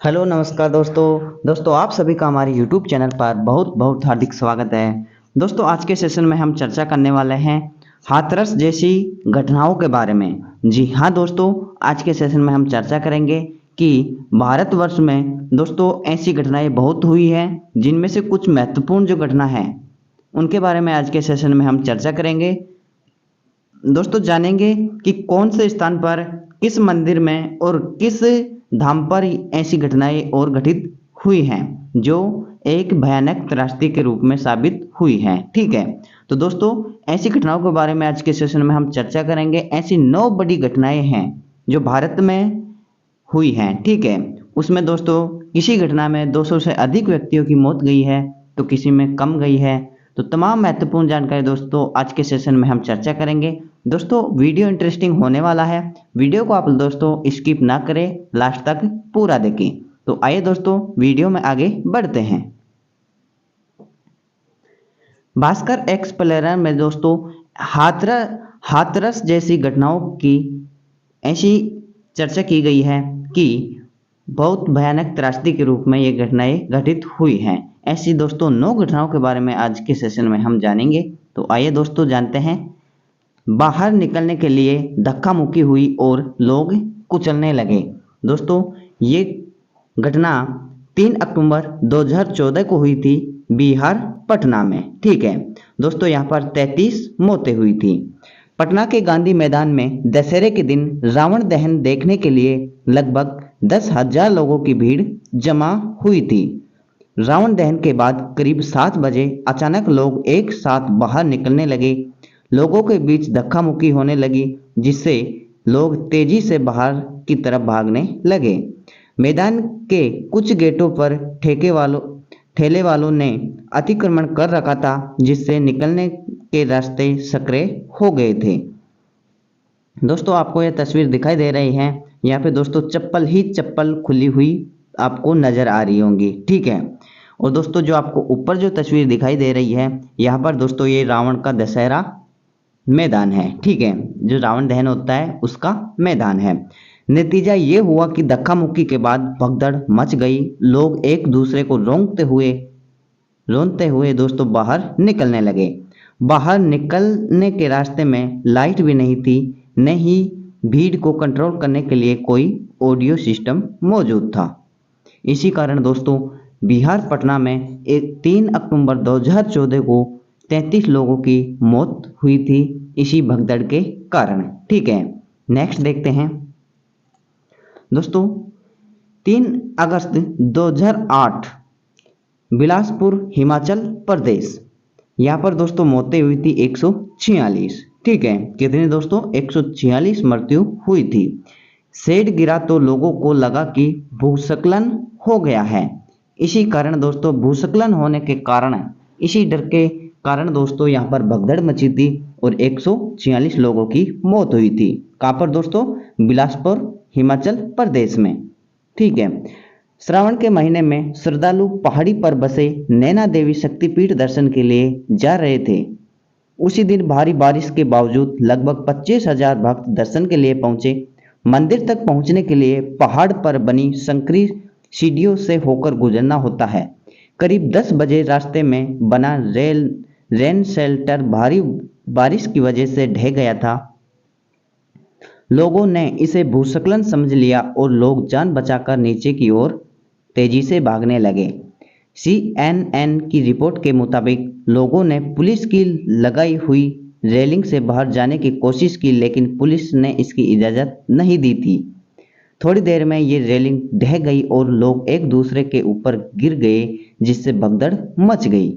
Hello नमस्कार दोस्तों आप सभी का हमारे यूट्यूब चैनल पर बहुत बहुत हार्दिक स्वागत है। दोस्तों आज के सेशन में हम चर्चा करने वाले हैं हाथरस जैसी घटनाओं के बारे में। जी हाँ दोस्तों, आज के सेशन में हम चर्चा करेंगे कि भारतवर्ष में दोस्तों ऐसी घटनाएं बहुत हुई हैं, जिनमें से कुछ महत्वपूर्ण जो घटना है उनके बारे में आज के सेशन में हम चर्चा करेंगे। दोस्तों जानेंगे कि कौन से स्थान पर, किस मंदिर में और किस धाम पर ऐसी घटनाएं और घटित हुई हैं जो एक भयानक त्रासदी के रूप में साबित हुई हैं। ठीक है, तो दोस्तों ऐसी घटनाओं के बारे में आज के सेशन में हम चर्चा करेंगे। ऐसी 9 बड़ी घटनाएं हैं जो भारत में हुई हैं। ठीक है, उसमें दोस्तों किसी घटना में 200 से अधिक व्यक्तियों की मौत गई है तो किसी में कम गई है। तो तमाम महत्वपूर्ण जानकारी दोस्तों आज के सेशन में हम चर्चा करेंगे। दोस्तों वीडियो इंटरेस्टिंग होने वाला है, वीडियो को आप दोस्तों स्किप ना करें, लास्ट तक पूरा देखें। तो आइए दोस्तों वीडियो में आगे बढ़ते हैं। भास्कर एक्सप्लोरर में दोस्तों हाथरस जैसी घटनाओं की ऐसी चर्चा की गई है कि बहुत भयानक त्रासदी के रूप में ये घटनाएं घटित हुई हैं। ऐसी दोस्तों 9 घटनाओं के बारे में आज के सेशन में हम जानेंगे। तो आइए दोस्तों जानते हैं। बाहर निकलने के लिए धक्का मुक्की हुई और लोग कुचलने लगे। दोस्तों ये घटना 3 अक्टूबर 2014 को हुई थी बिहार पटना में। ठीक है दोस्तों, यहाँ पर 33 मौतें हुई थी। पटना के गांधी मैदान में दशहरे के दिन रावण दहन देखने के लिए लगभग 10,000 लोगों की भीड़ जमा हुई थी। रावण दहन के बाद करीब 7 बजे अचानक लोग एक साथ बाहर निकलने लगे। लोगों के बीच धक्का मुक्की होने लगी, जिससे लोग तेजी से बाहर की तरफ भागने लगे। मैदान के कुछ गेटों पर ठेले वालों ने अतिक्रमण कर रखा था, जिससे निकलने के रास्ते सकरे हो गए थे। दोस्तों आपको यह तस्वीर दिखाई दे रही है, यहाँ पे दोस्तों चप्पल ही चप्पल खुली हुई आपको नजर आ रही होंगी। ठीक है, और दोस्तों जो आपको ऊपर जो तस्वीर दिखाई दे रही है, यहाँ पर दोस्तों ये रावण का दशहरा मैदान है। ठीक है, जो रावण दहन होता है उसका मैदान है। नतीजा ये हुआ कि धक्का मुक्की के बाद भगदड़ मच गई। लोग एक दूसरे को रोनते हुए दोस्तों बाहर निकलने लगे। बाहर निकलने के रास्ते में लाइट भी नहीं थी, न ही भीड़ को कंट्रोल करने के लिए कोई ऑडियो सिस्टम मौजूद था। इसी कारण दोस्तों बिहार पटना में 3 अक्टूबर 2014 को 33 लोगों की मौत हुई थी इसी भगदड़ के कारण। ठीक है, नेक्स्ट देखते हैं दोस्तों। 3 अगस्त 2008 बिलासपुर हिमाचल प्रदेश, यहाँ पर दोस्तों मौतें हुई थी 146। ठीक है, कितनी दोस्तों 146 मृत्यु हुई थी। शेड गिरा तो लोगों को लगा कि भूस्खलन हो गया है। इसी कारण दोस्तों भूस्खलन होने के कारण, इसी डर के कारण दोस्तों यहाँ पर भगदड़ मची थी और 146 लोगों की मौत हुई थी। कहाँ पर दोस्तों? बिलासपुर हिमाचल प्रदेश में। ठीक है, श्रावण के महीने में श्रद्धालु पहाड़ी पर बसे नैना देवी शक्तिपीठ दर्शन के लिए जा रहे थे। उसी दिन भारी बारिश के बावजूद लगभग 25,000 भक्त दर्शन के लिए पहुंचे। मंदिर तक पहुंचने के लिए पहाड़ पर बनी संकरी सीढ़ियों से होकर गुजरना होता है। करीब 10 बजे रास्ते में बना रेन शेल्टर भारी बारिश की वजह से ढह गया था। लोगों ने इसे भूस्खलन समझ लिया और लोग जान बचाकर नीचे की ओर तेजी से भागने लगे। CNN की रिपोर्ट के मुताबिक लोगों ने पुलिस की लगाई हुई रेलिंग से बाहर जाने की कोशिश की, लेकिन पुलिस ने इसकी इजाज़त नहीं दी थी। थोड़ी देर में ये रेलिंग ढह गई और लोग एक दूसरे के ऊपर गिर गए, जिससे भगदड़ मच गई।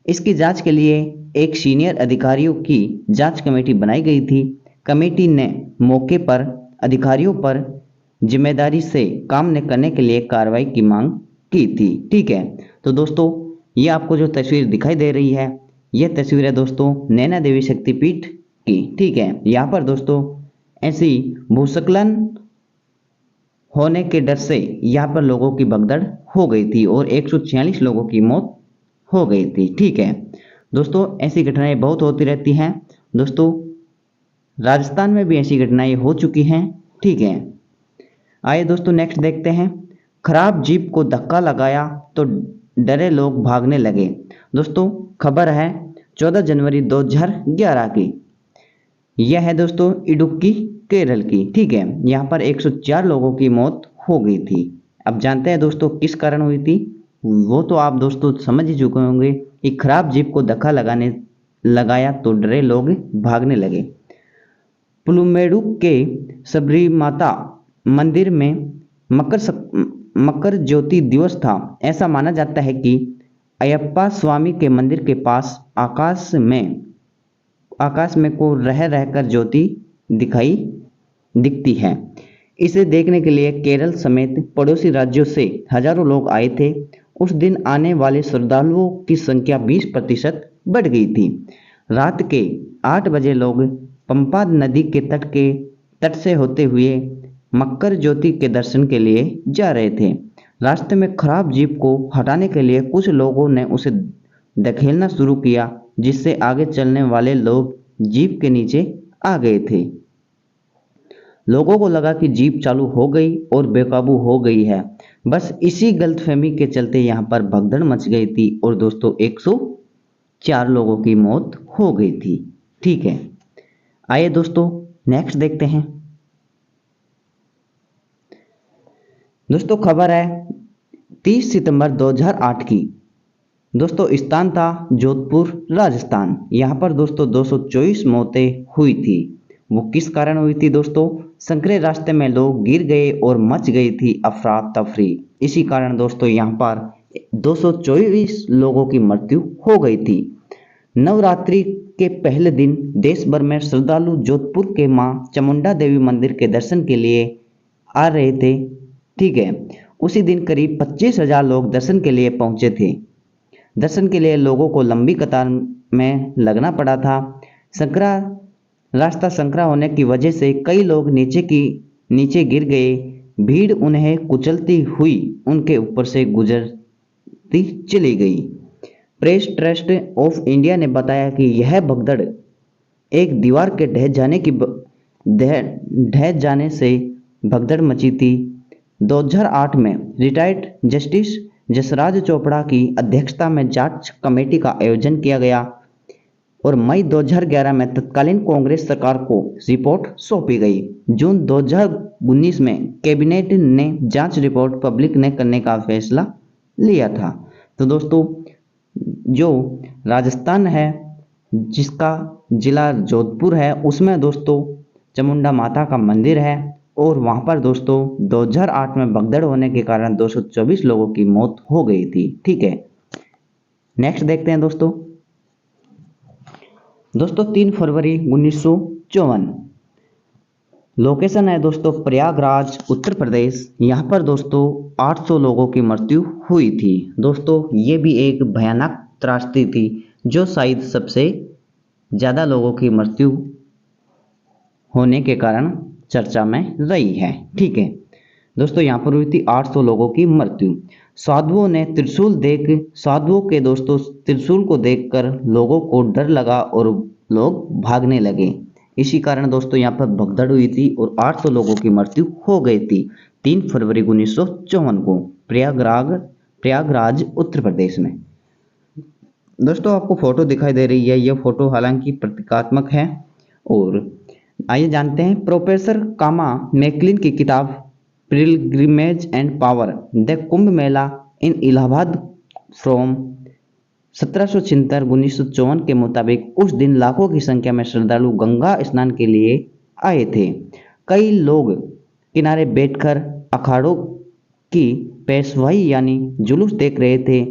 इसकी जांच के लिए एक सीनियर अधिकारियों की जांच कमेटी बनाई गई थी। कमेटी ने मौके पर अधिकारियों पर जिम्मेदारी से काम न करने के लिए कार्रवाई की मांग की थी। ठीक है, तो दोस्तों ये आपको जो तस्वीर दिखाई दे रही है, यह तस्वीर है दोस्तों नैना देवी शक्तिपीठ की। ठीक है, यहाँ पर दोस्तों ऐसी भूस्खलन होने के डर से यहाँ पर लोगों की भगदड़ हो गई थी और 146 लोगों की मौत हो गई थी। ठीक है दोस्तों, ऐसी घटनाएं बहुत होती रहती हैं। दोस्तों राजस्थान में भी ऐसी घटनाएं हो चुकी हैं। ठीक है, आइए दोस्तों नेक्स्ट देखते हैं। खराब जीप को धक्का लगाया तो डरे लोग भागने लगे। दोस्तों खबर है 14 जनवरी 2011 की। यह है दोस्तों इडुक्की केरल की। ठीक है, यहाँ पर 104 लोगों की मौत हो गई थी। अब जानते हैं दोस्तों किस कारण हुई थी, वो तो आप दोस्तों समझ ही चुके होंगे कि खराब जीप को धक्का लगाया तो डरे लोग भागने लगे। पुलुमेडु के सबरीमाता मंदिर में मकर ज्योति दिवस था। ऐसा माना जाता है कि अयप्पा स्वामी के मंदिर के पास आकाश में को रह रहकर ज्योति दिखती है। इसे देखने के लिए केरल समेत पड़ोसी राज्यों से हजारों लोग आए थे। उस दिन आने वाले श्रद्धालुओं की संख्या 20% बढ़ गई थी। रात के 8 बजे लोग पंपा नदी के तट से होते हुए मकर ज्योति के दर्शन के लिए जा रहे थे। रास्ते में खराब जीप को हटाने के लिए कुछ लोगों ने उसे धकेलना शुरू किया, जिससे आगे चलने वाले लोग जीप के नीचे आ गए थे। लोगों को लगा कि जीप चालू हो गई और बेकाबू हो गई है। बस इसी गलतफहमी के चलते यहाँ पर भगदड़ मच गई थी और दोस्तों 104 लोगों की मौत हो गई थी। ठीक है, आइए दोस्तों नेक्स्ट देखते हैं। दोस्तों खबर है 30 सितंबर 2008 की। दोस्तों स्थान था जोधपुर राजस्थान। यहाँ पर दोस्तों 224 मौतें हुई थी। वो किस कारण हुई थी दोस्तों, संकरे रास्ते में लोग गिर गए और मच गई थी अफरा तफरी। इसी कारण दोस्तों यहाँ पर 224 लोगों की मृत्यु हो गई थी। नवरात्रि के पहले दिन देश भर में श्रद्धालु जोधपुर के मां चामुंडा देवी मंदिर के दर्शन के लिए आ रहे थे। ठीक है, उसी दिन करीब 25,000 लोग दर्शन के लिए पहुंचे थे। दर्शन के लिए लोगों को लंबी कतार में लगना पड़ा था। रास्ता संकरा होने की वजह से कई लोग नीचे गिर गए। भीड़ उन्हें कुचलती हुई उनके ऊपर से गुजरती चली गई। प्रेस ट्रस्ट ऑफ इंडिया ने बताया कि यह भगदड़ एक दीवार के ढह जाने से भगदड़ मची थी। 2008 में रिटायर्ड जस्टिस जसराज चोपड़ा की अध्यक्षता में जांच कमेटी का आयोजन किया गया और मई 2011 में तत्कालीन कांग्रेस सरकार को रिपोर्ट सौंपी गई। जून 2019 में कैबिनेट ने जांच रिपोर्ट पब्लिक ने करने का फैसला लिया था। तो दोस्तों जो राजस्थान है जिसका जिला जोधपुर है, उसमें दोस्तों चामुंडा माता का मंदिर है और वहां पर दोस्तों 2008 में भगदड़ होने के कारण 224 लोगों की मौत हो गई थी। ठीक है, नेक्स्ट देखते हैं दोस्तों। 3 फरवरी 1954। लोकेशन है दोस्तों प्रयागराज उत्तर प्रदेश। यहाँ पर दोस्तों 800 लोगों की मृत्यु हुई थी। दोस्तों ये भी एक भयानक त्रासदी थी जो शायद सबसे ज़्यादा लोगों की मृत्यु होने के कारण चर्चा में रही है। ठीक है दोस्तों, यहाँ पर हुई थी 800 लोगों की मृत्यु। साधुओं के दोस्तों त्रिशूल को देखकर लोगों को डर लगा और लोग भागने लगे। इसी कारण दोस्तों यहाँ पर भगदड़ हुई थी और 800 लोगों की मृत्यु हो गई थी 3 फरवरी 1954 को प्रयागराज उत्तर प्रदेश में। दोस्तों आपको फोटो दिखाई दे रही है, यह फोटो हालांकि प्रतीकात्मक है। और आइए जानते हैं प्रोफेसर कामा मैकलिन की किताब pilgrimage and power the Kumbh Mela in Allahabad from 1776-1954 के मुताबिक उस दिन लाखों की संख्या में श्रद्धालु गंगा स्नान के लिए आए थे। कई लोग किनारे बैठकर अखाड़ों की पेशवाई यानी जुलूस देख रहे थे।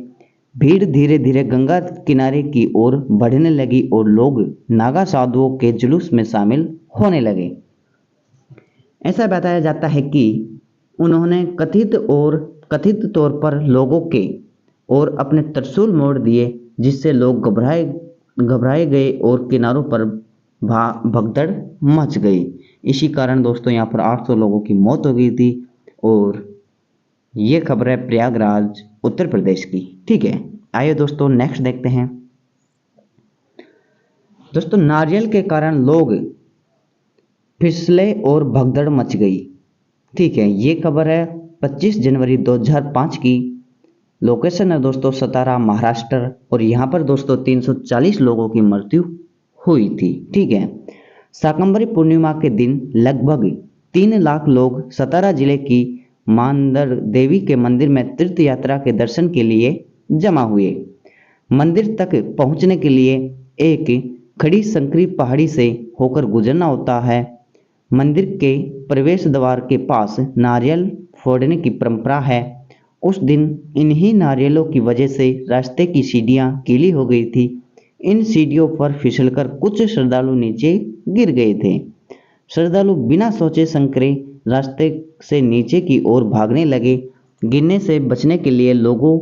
भीड़ धीरे धीरे गंगा किनारे की ओर बढ़ने लगी और लोग नागा साधुओं के जुलूस में शामिल होने लगे। ऐसा बताया जाता है कि उन्होंने कथित तौर पर लोगों के और अपने त्रिशूल मोड़ दिए, जिससे लोग घबराए गए और किनारों पर भगदड़ मच गई। इसी कारण दोस्तों यहाँ पर 800 लोगों की मौत हो गई थी। और ये खबर है प्रयागराज उत्तर प्रदेश की। ठीक है, आइए दोस्तों नेक्स्ट देखते हैं। दोस्तों नारियल के कारण लोग फिसले और भगदड़ मच गई। ठीक है, ये खबर है 25 जनवरी 2005 की। लोकेशन है दोस्तों सतारा, महाराष्ट्र। और यहाँ पर दोस्तों 340 लोगों की मृत्यु हुई थी। ठीक है। शाकंभरी पूर्णिमा के दिन लगभग 3 लाख लोग सतारा जिले की मांदर देवी के मंदिर में तीर्थ यात्रा के दर्शन के लिए जमा हुए। मंदिर तक पहुंचने के लिए एक खड़ी संकरी पहाड़ी से होकर गुजरना होता है। मंदिर के प्रवेश द्वार के पास नारियल फोड़ने की परंपरा है। उस दिन इन्हीं नारियलों की वजह से रास्ते की सीढ़ियां गीली हो गई थी। इन सीढ़ियों पर फिसलकर कुछ श्रद्धालु नीचे गिर गए थे। श्रद्धालु बिना सोचे संकरे रास्ते से नीचे की ओर भागने लगे। गिरने से बचने के लिए लोगों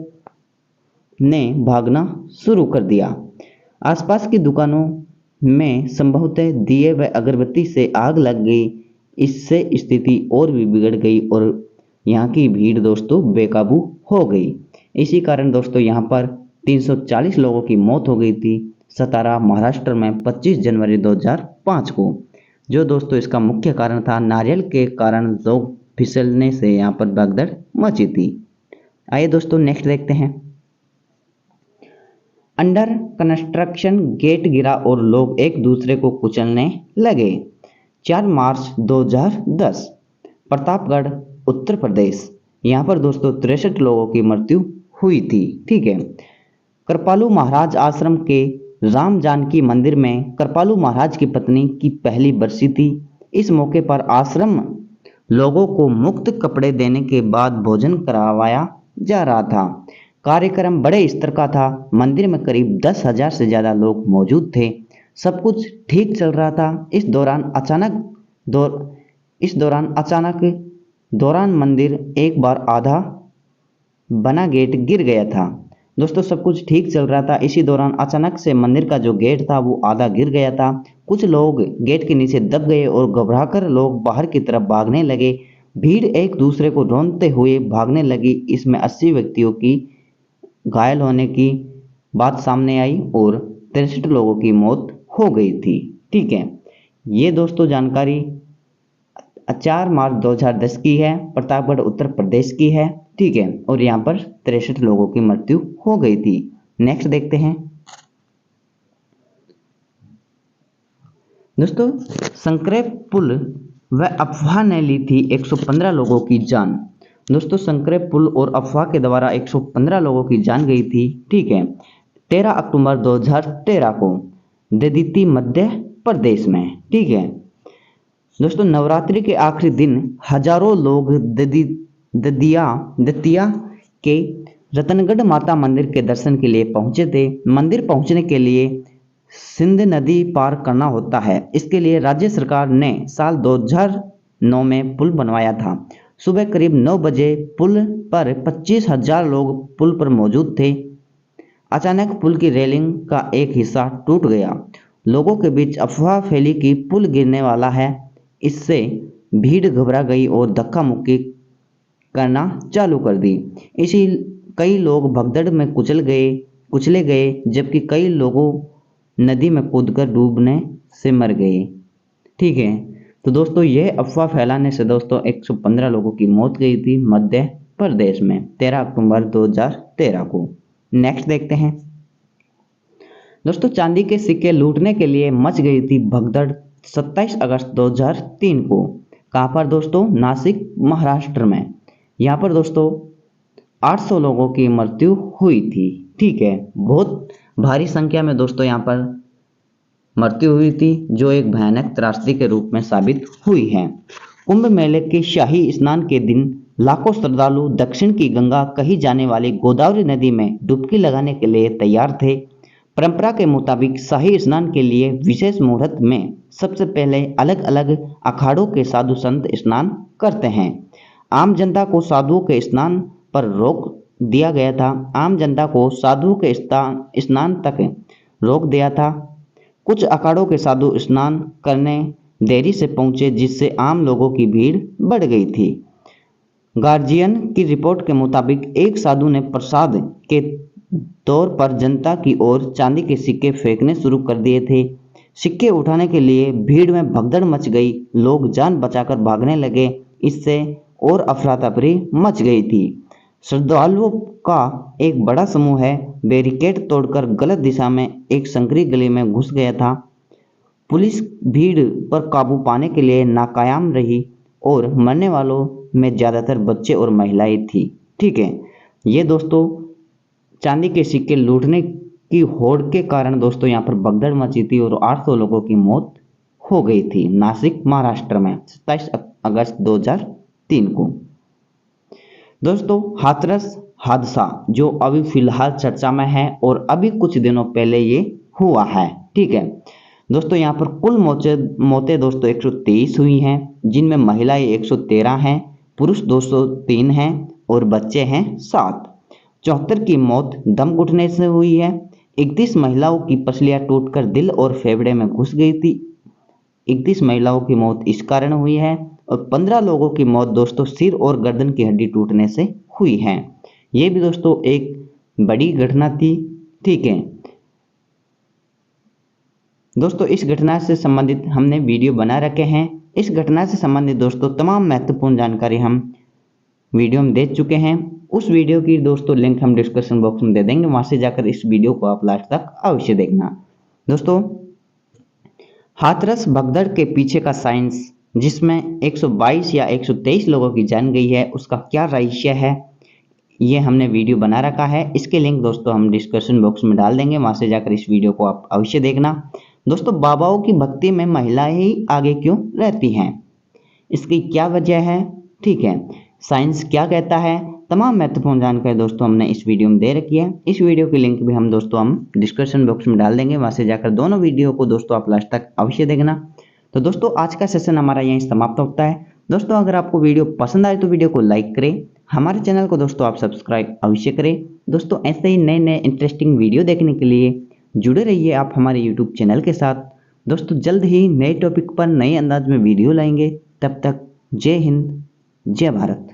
ने भागना शुरू कर दिया। आसपास की दुकानों में संभवतः दिए व अगरबत्ती से आग लग गई। इससे स्थिति और भी बिगड़ गई और यहाँ की भीड़ दोस्तों बेकाबू हो गई। इसी कारण दोस्तों यहाँ पर 340 लोगों की मौत हो गई थी सतारा, महाराष्ट्र में 25 जनवरी 2005 को। जो दोस्तों इसका मुख्य कारण था नारियल के कारण लोग फिसलने से यहाँ पर भगदड़ मची थी। आइए दोस्तों नेक्स्ट देखते हैं। अंडर कंस्ट्रक्शन गेट गिरा और लोग एक दूसरे को कुचलने लगे। 4 मार्च 2010 प्रतापगढ़, उत्तर प्रदेश। यहाँ पर दोस्तों 63 लोगों की मृत्यु हुई थी। ठीक है। कृपालु महाराज आश्रम के राम जानकी मंदिर में कृपालु महाराज की पत्नी की पहली बरसी थी। इस मौके पर आश्रम लोगों को मुफ्त कपड़े देने के बाद भोजन करवाया जा रहा था। कार्यक्रम बड़े स्तर का था। मंदिर में करीब 10,000 से ज्यादा लोग मौजूद थे। सब कुछ ठीक चल रहा था। इस दौरान मंदिर एक बार आधा बना गेट गिर गया था। दोस्तों सब कुछ ठीक चल रहा था। इसी दौरान अचानक से मंदिर का जो गेट था वो आधा गिर गया था। कुछ लोग गेट के नीचे दब गए और घबराकर लोग बाहर की तरफ भागने लगे। भीड़ एक दूसरे को ढूंढते हुए भागने लगी। इसमें 80 व्यक्तियों की घायल होने की बात सामने आई और 63 लोगों की मौत हो गई थी। ठीक है। ये दोस्तों जानकारी 4 मार्च 2010 की है, प्रतापगढ़ उत्तर प्रदेश की है। ठीक है। और यहाँ पर 63 लोगों की मृत्यु हो गई थी। नेक्स्ट देखते हैं दोस्तों। संक्रेप पुल व अफवाह ने ली थी 115 लोगों की जान। दोस्तों संक्रेप पुल और अफवाह के द्वारा 115 लोगों की जान गई थी। ठीक है। 13 अक्टूबर 2013 को ददीती मध्य प्रदेश में। ठीक है। दोस्तों नवरात्रि के आखिरी दिन हजारों लोग दतिया के रतनगढ़ माता मंदिर के दर्शन के लिए पहुंचे थे। मंदिर पहुंचने के लिए सिंध नदी पार करना होता है। इसके लिए राज्य सरकार ने साल 2009 में पुल बनवाया था। सुबह करीब 9 बजे पुल पर 25,000 लोग पुल पर मौजूद थे। अचानक पुल की रेलिंग का एक हिस्सा टूट गया। लोगों के बीच अफवाह फैली कि पुल गिरने वाला है। इससे भीड़ घबरा गई और धक्का मुक्की करना चालू कर दी। इसी कई लोग भगदड़ में कुचले गए जबकि कई लोगों नदी में कूदकर डूबने से मर गए। ठीक है। तो दोस्तों यह अफवाह फैलाने से दोस्तों 115 लोगों की मौत गई थी मध्य प्रदेश में 13 अक्टूबर 2013 को। नेक्स्ट देखते हैं दोस्तों। चांदी के सिक्के लूटने के लिए मच गई थी भगदड़ 27 अगस्त 2003 को। कहाँ पर दोस्तों? नासिक, महाराष्ट्र में। यहाँ पर दोस्तों 800 लोगों की मृत्यु हुई थी। ठीक है। बहुत भारी संख्या में दोस्तों यहाँ पर मृत्यु हुई थी जो एक भयानक त्रासदी के रूप में साबित हुई है। कुंभ मेले के शाही स्नान के दिन लाखों श्रद्धालु दक्षिण की गंगा कही जाने वाली गोदावरी नदी में डुबकी लगाने के लिए तैयार थे। परंपरा के मुताबिक शाही स्नान के लिए विशेष मुहूर्त में सबसे पहले अलग अलग अखाड़ों के साधु संत स्नान करते हैं। आम जनता को साधुओं के स्नान पर रोक दिया गया था। आम जनता को साधुओं के स्नान तक रोक दिया था। कुछ अखाड़ों के साधु स्नान करने देरी से पहुंचे जिससे आम लोगों की भीड़ बढ़ गई थी। गार्जियन की रिपोर्ट के मुताबिक एक साधु ने प्रसाद के तौर पर जनता की ओर चांदी के सिक्के फेंकने शुरू कर दिए थे। सिक्के उठाने के लिए भीड़ में भगदड़ मच गई। लोग जान बचाकर भागने लगे। इससे और अफरा तफरी मच गई थी। श्रद्धालुओं का एक बड़ा समूह है बैरिकेड तोड़कर गलत दिशा में एक संकरी गली में घुस गया था। पुलिस भीड़ पर काबू पाने के लिए नाकाम रही और मरने वालों में ज़्यादातर बच्चे और महिलाएं थी। ठीक है, ये दोस्तों चांदी के सिक्के लूटने की होड़ के कारण दोस्तों यहाँ पर भगदड़ मची थी और 800 लोगों की मौत हो गई थी नासिक महाराष्ट्र में 27 अगस्त 2003 को। दोस्तों हाथरस हादसा जो अभी फिलहाल चर्चा में है और अभी कुछ दिनों पहले ये हुआ है। ठीक है दोस्तों, यहाँ पर कुल मौतें दोस्तों 123 हुई हैं, जिनमें महिलाएं 113 हैं, पुरुष 203 हैं और बच्चे हैं 7। 74 की मौत दम घुटने से हुई है। 31 महिलाओं की पसलियां टूटकर दिल और फेफड़े में घुस गई थी। 31 महिलाओं की मौत इस कारण हुई है और 15 लोगों की मौत दोस्तों सिर और गर्दन की हड्डी टूटने से हुई है। ये भी दोस्तों एक बड़ी घटना थी। ठीक है दोस्तों, इस घटना से संबंधित हमने वीडियो बना रखे हैं। इस घटना से संबंधित दोस्तों तमाम महत्वपूर्ण जानकारी हम वीडियो में दे चुके हैं। उस वीडियो की दोस्तों लिंक हम डिस्क्रिप्शन बॉक्स में दे देंगे, वहां से जाकर इस वीडियो को आप लास्ट तक अवश्य देखना। दोस्तों हाथरस भगदड़ के पीछे का साइंस, जिसमें 122 या 123 लोगों की जान गई है, उसका क्या रहस्य है, ये हमने वीडियो बना रखा है। इसके लिंक दोस्तों हम डिस्क्रिप्शन बॉक्स में डाल देंगे, वहां से जाकर इस वीडियो को आप अवश्य देखना। दोस्तों बाबाओं की भक्ति में महिलाएं ही आगे क्यों रहती हैं, इसकी क्या वजह है, ठीक है, साइंस क्या कहता है, तमाम महत्वपूर्ण जानकारी दोस्तों हमने इस वीडियो में दे रखी है। इस वीडियो की लिंक भी हम डिस्क्रिप्शन बॉक्स में डाल देंगे, वहां से जाकर दोनों वीडियो को दोस्तों आप लास्ट तक अवश्य देखना। तो दोस्तों आज का सेशन हमारा यहीं समाप्त होता है। दोस्तों अगर आपको वीडियो पसंद आए तो वीडियो को लाइक करें, हमारे चैनल को दोस्तों आप सब्सक्राइब अवश्य करें। दोस्तों ऐसे ही नए नए इंटरेस्टिंग वीडियो देखने के लिए जुड़े रहिए आप हमारे यूट्यूब चैनल के साथ। दोस्तों जल्द ही नए टॉपिक पर नए अंदाज में वीडियो लाएंगे, तब तक जय हिंद जय भारत।